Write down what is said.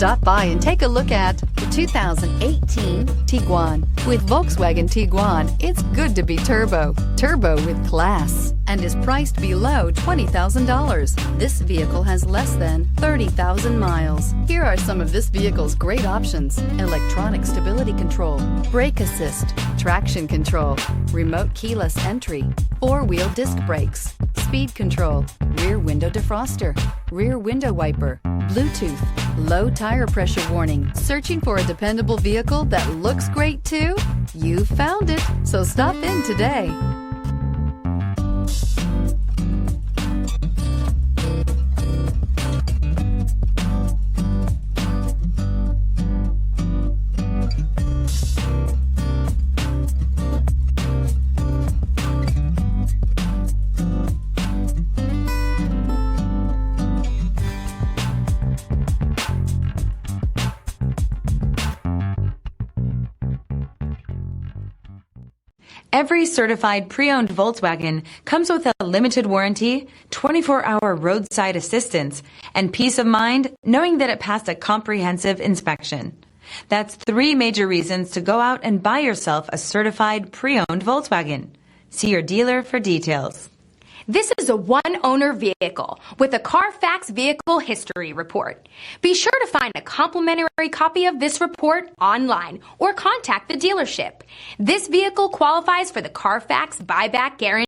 Stop by and take a look at the 2018 Tiguan. With Volkswagen Tiguan, it's good to be turbo. Turbo with class, and is priced below $20,000. This vehicle has less than 30,000 miles. Here are some of this vehicle's great options: electronic stability control, brake assist, traction control, remote keyless entry, four-wheel disc brakes, speed control, rear window defroster, rear window wiper, Bluetooth, low tire pressure warning. Searching for a dependable vehicle that looks great too? You found it, so stop in today. Every certified pre-owned Volkswagen comes with a limited warranty, 24-hour roadside assistance, and peace of mind knowing that it passed a comprehensive inspection. That's 3 major reasons to go out and buy yourself a certified pre-owned Volkswagen. See your dealer for details. This is a one-owner vehicle with a CARFAX Vehicle History Report. Be sure to find a complimentary copy of this report online or contact the dealership. This vehicle qualifies for the CARFAX Buyback Guarantee.